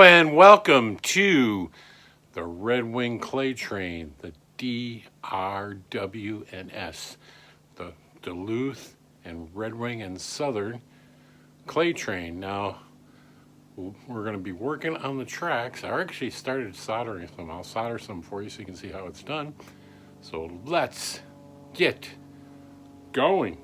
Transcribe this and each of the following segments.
Hello and welcome to the Red Wing Clay Train, the DRW&S, the Duluth and Red Wing and Southern Clay Train. Now, we're going to be working on the tracks. I actually started soldering some. I'll solder some for you so you can see how it's done. So let's get going.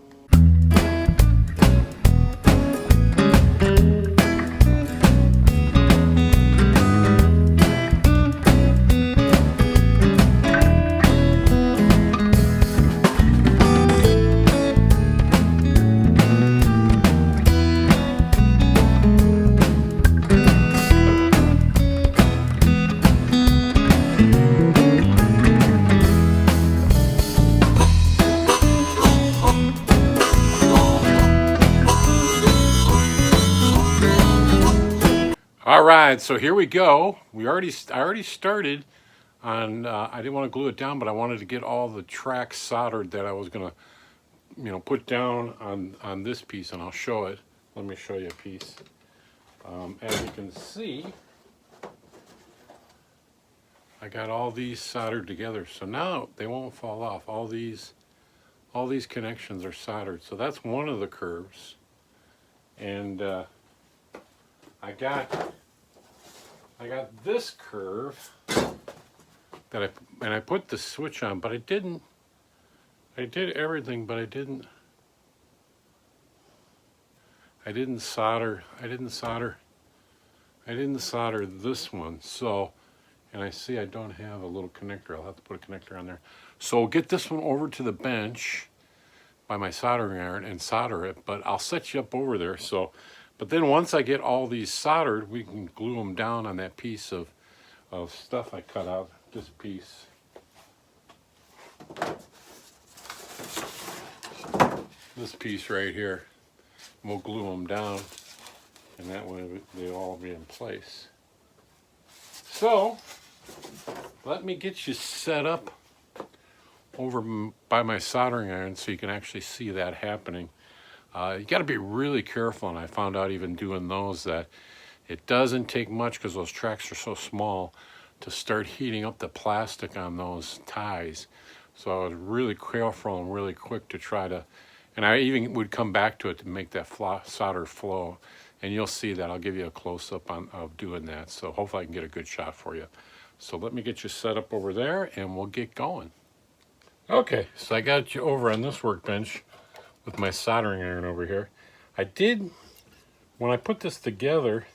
All right, so here we go. I already started on. I didn't want to glue it down, but I wanted to get all the tracks soldered that I was gonna, put down on this piece, and I'll show it. Let me show you a piece. As you can see, I got all these soldered together, so now they won't fall off. All these connections are soldered. So that's one of the curves, and I got this curve that I put the switch on, but I did everything, but I didn't solder this one. So, and I see I don't have a little connector. I'll have to put a connector on there. So we'll get this one over to the bench by my soldering iron and solder it, but I'll set you up over there. So, but then once I get all these soldered, we can glue them down on that piece of stuff I cut out, this piece. This piece right here. We'll glue them down, and that way they'll all be in place. So, let me get you set up over by my soldering iron so you can actually see that happening. You got to be really careful, and I found out even doing those that it doesn't take much, because those tracks are so small, to start heating up the plastic on those ties. So I was really careful and really quick to try to, and I even would come back to it to make that solder flow. And you'll see that. I'll give you a close-up of doing that. So hopefully I can get a good shot for you. So let me get you set up over there, and we'll get going. Okay, so I got you over on this workbench with my soldering iron over here. When I put this together,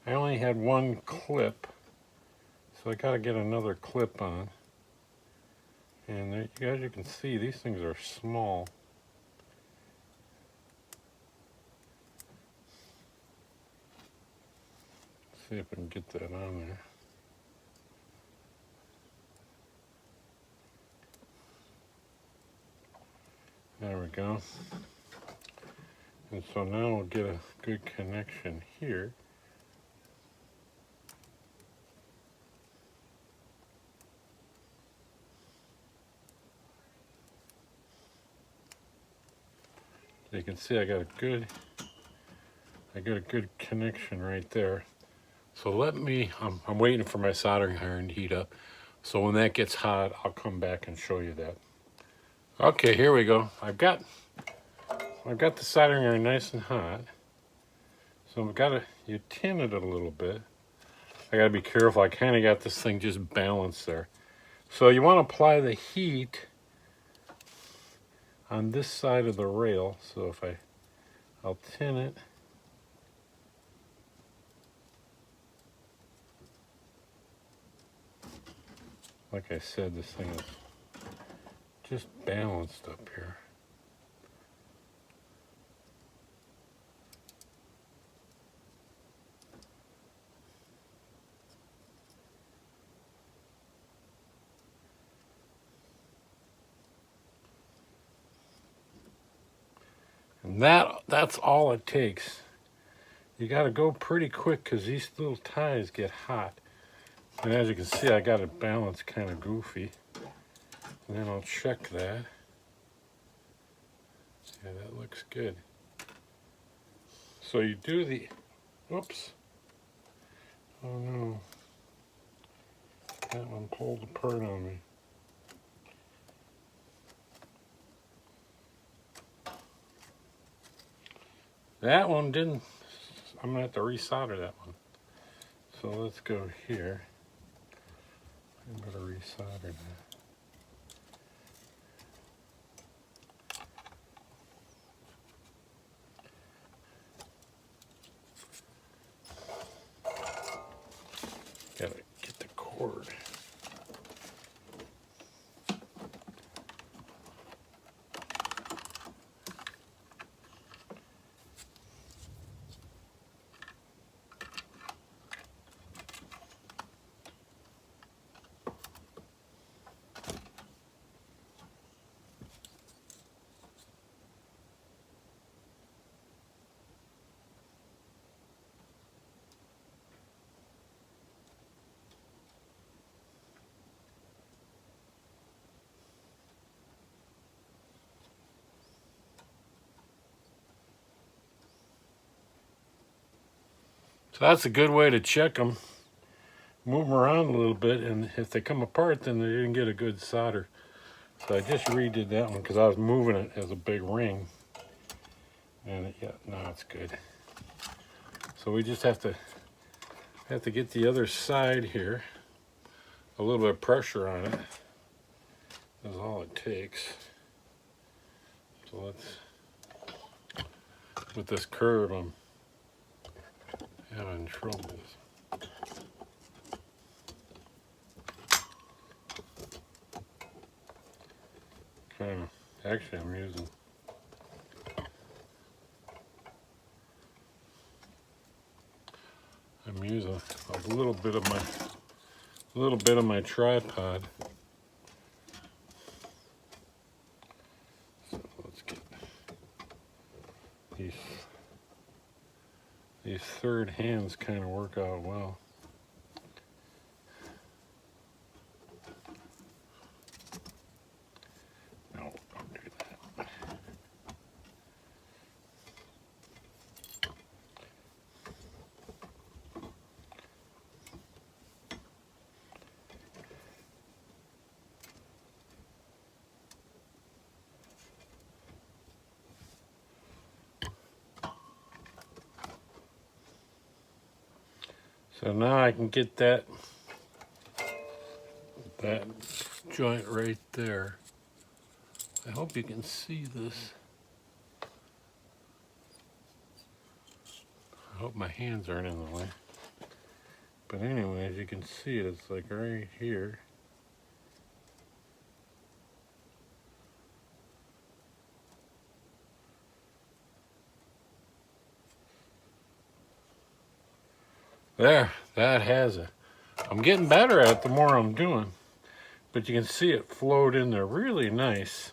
I only had one clip, so I got to get another clip on. And as you can see, these things are small. Let's see if I can get that on there. There we go. And so now we'll get a good connection here. So you can see I got a good connection right there. So I'm waiting for my soldering iron to heat up. So when that gets hot, I'll come back and show you that. Okay, here we go. I've got the soldering iron nice and hot. So you tin it a little bit. I gotta be careful. I kind of got this thing just balanced there. So you want to apply the heat on this side of the rail. So I'll tin it. Like I said, this thing is just balanced up here. And that's all it takes. You got to go pretty quick, because these little ties get hot. And as you can see, I got it balanced kind of goofy. And then I'll check that. Yeah, that looks good. So you do the, whoops. Oh no. That one pulled apart on me. That one didn't. I'm gonna have to resolder that one. So let's go here. I'm gonna resolder that. Gotta get the cord. So that's a good way to check them. Move them around a little bit, and if they come apart, then they didn't get a good solder. So I just redid that one because I was moving it as a big ring. And yeah, now it's good. So we just have to get the other side here. A little bit of pressure on it. That's all it takes. So let's, with this curve, I'm having trouble. Actually, I'm using a little bit of my tripod. So let's get these third hands kind of work out well. No, don't do that. So now I can get that joint right there. I hope you can see this. I hope my hands aren't in the way. But anyway, as you can see, it's like right here. There, that has it. I'm getting better at it the more I'm doing. But you can see it flowed in there really nice.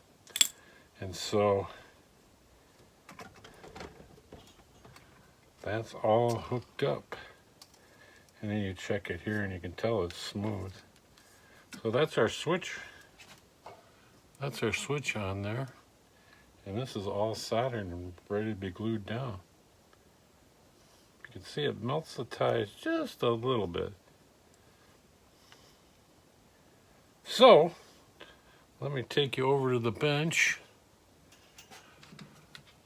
And so that's all hooked up. And then you check it here and you can tell it's smooth. So that's our switch. That's our switch on there. And this is all soldered and ready to be glued down. You can see it melts the ties just a little bit. So, let me take you over to the bench.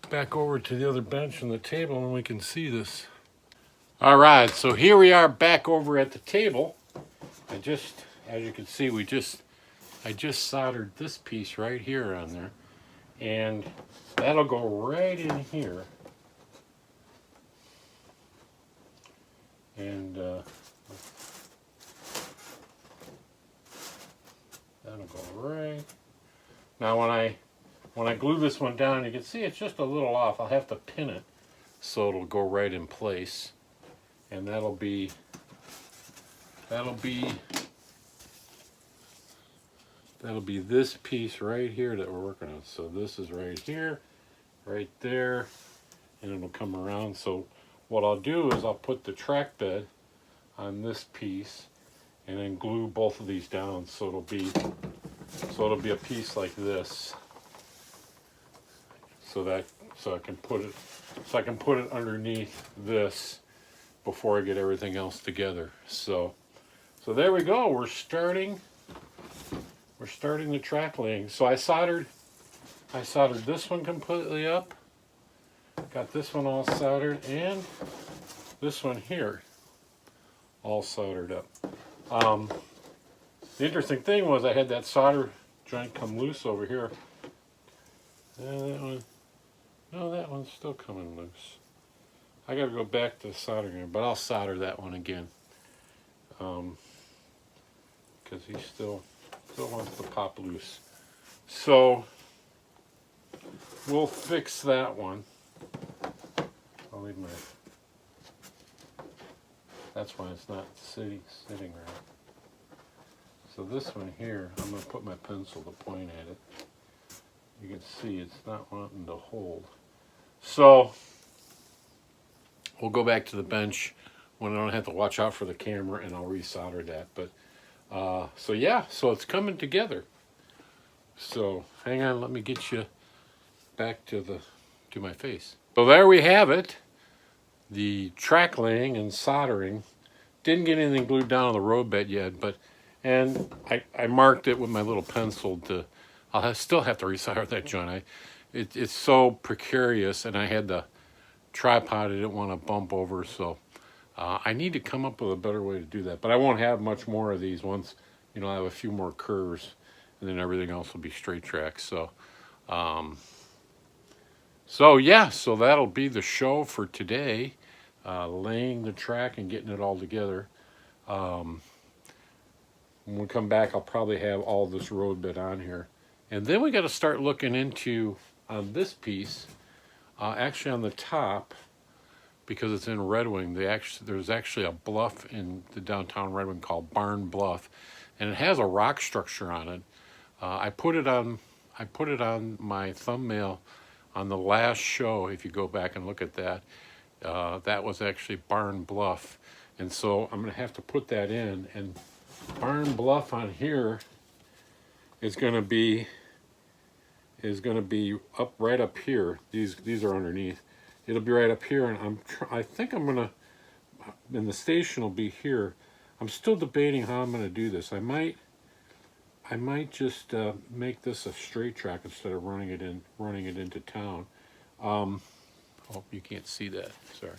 Back over to the other bench and the table, and we can see this. All right, so here we are back over at the table. As you can see, I just soldered this piece right here on there. And that'll go right in here. And that'll go right. Now when I glue this one down, you can see it's just a little off. I'll have to pin it so it'll go right in place. And that'll be this piece right here that we're working on. So this is right here, right there, and it'll come around. So what I'll do is I'll put the track bed on this piece and then glue both of these down so it'll be a piece like this. So I can put it underneath this before I get everything else together. So there we go. We're starting the track laying. So I soldered this one completely up. Got this one all soldered, and this one here all soldered up. The interesting thing was I had that solder joint come loose over here. And that one's still coming loose. I gotta go back to soldering, but I'll solder that one again. Because he still wants to pop loose. So we'll fix that one. I'll leave my, that's why it's not sitting right. So this one here, I'm going to put my pencil to point at it. You can see it's not wanting to hold. So we'll go back to the bench when I don't have to watch out for the camera, and I'll resolder that. But so yeah, so it's coming together. So hang on, let me get you back to my face. So there we have it. The track laying and soldering. Didn't get anything glued down on the road bed yet, and I marked it with my little pencil to. Still have to resolder that joint. It's so precarious, and I had the tripod I didn't want to bump over, so I need to come up with a better way to do that. But I won't have much more of these once, I have a few more curves, and then everything else will be straight track. So yeah, so that'll be the show for today, laying the track and getting it all together. When we come back, I'll probably have all this road bed on here. And then we got to start looking into, on this piece, actually on the top, because it's in Red Wing, there's actually a bluff in the downtown Red Wing called Barn Bluff, and it has a rock structure on it. I put it on my thumbnail on the last show. If you go back and look at that, that was actually Barn Bluff, and so I'm going to have to put that in. And Barn Bluff on here is going to be right up here. These are underneath. It'll be right up here, and I think I'm gonna, and the station will be here. I'm still debating how I'm gonna do this. I might just make this a straight track instead of running it into town. Oh, you can't see that. Sorry.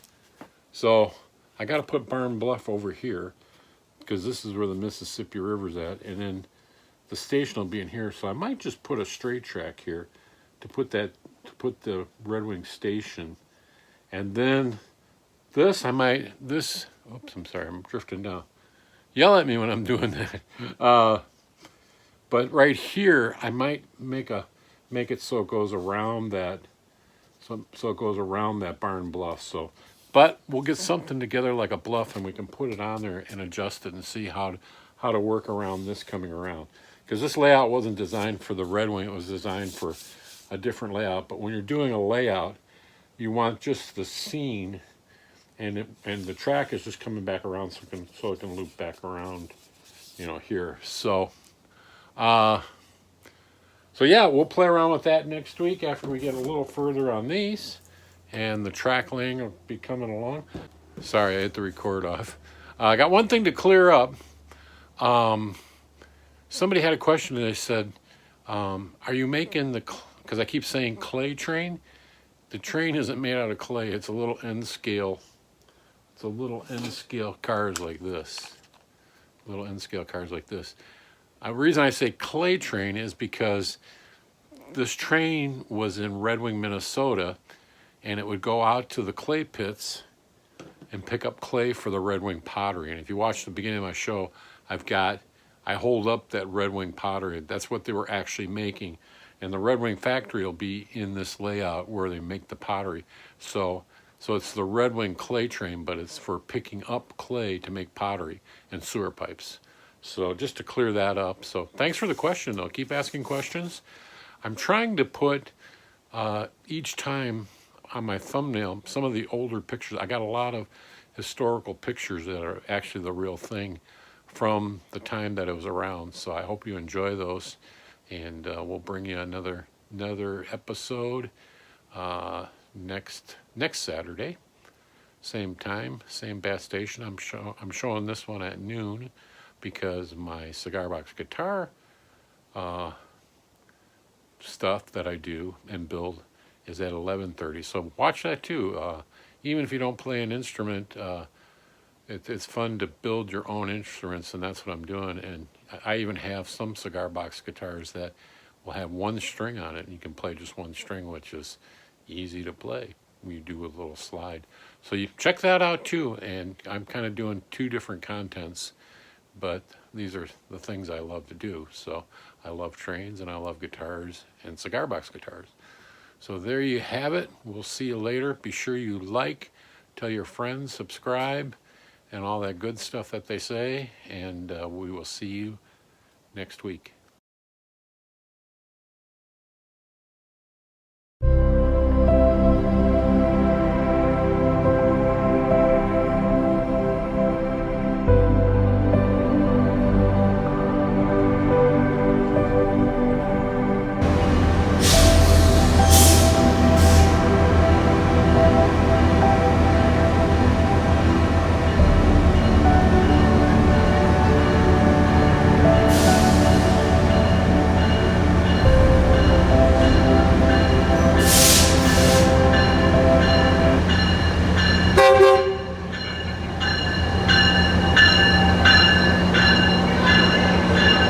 So I got to put Barn Bluff over here because this is where the Mississippi River's at, and then the station will be in here. So I might just put a straight track here to put the Red Wing station, and then this oops, I'm sorry, I'm drifting down. Yell at me when I'm doing that. But right here, I might make it so it goes around that, so it goes around that Barn Bluff. So, but we'll get something together like a bluff, and we can put it on there and adjust it and see how to work around this coming around. Because this layout wasn't designed for the Red Wing; it was designed for a different layout. But when you're doing a layout, you want just the scene, and the track is just coming back around, so it can loop back around, here. So yeah, we'll play around with that next week after we get a little further on these, and the track laying will be coming along. Sorry, I hit the record off. I got one thing to clear up. Somebody had a question, and they said, are you making because I keep saying clay train. The train isn't made out of clay. It's a little N scale. It's a little N scale cars like this. Little N scale cars like this. The reason I say clay train is because this train was in Red Wing, Minnesota, and it would go out to the clay pits and pick up clay for the Red Wing pottery. And if you watch the beginning of my show, I hold up that Red Wing pottery. That's what they were actually making. And the Red Wing factory will be in this layout where they make the pottery. So it's the Red Wing clay train, but it's for picking up clay to make pottery and sewer pipes. So just to clear that up. So thanks for the question, though. Keep asking questions. I'm trying to put each time on my thumbnail some of the older pictures. I got a lot of historical pictures that are actually the real thing from the time that it was around. So I hope you enjoy those, and we'll bring you another episode next Saturday. same time, same bass station. I'm showing this one at noon because my cigar box guitar stuff that I do and build is at 11:30. So watch that too. Even if you don't play an instrument, it's fun to build your own instruments, and that's what I'm doing. And I even have some cigar box guitars that will have one string on it, and you can play just one string, which is easy to play. You do a little slide. So you check that out too. And I'm kind of doing two different contents, but these are the things I love to do. So I love trains and I love guitars and cigar box guitars. So there you have it. We'll see you later. Be sure you like, tell your friends, subscribe, and all that good stuff that they say. And we will see you next week.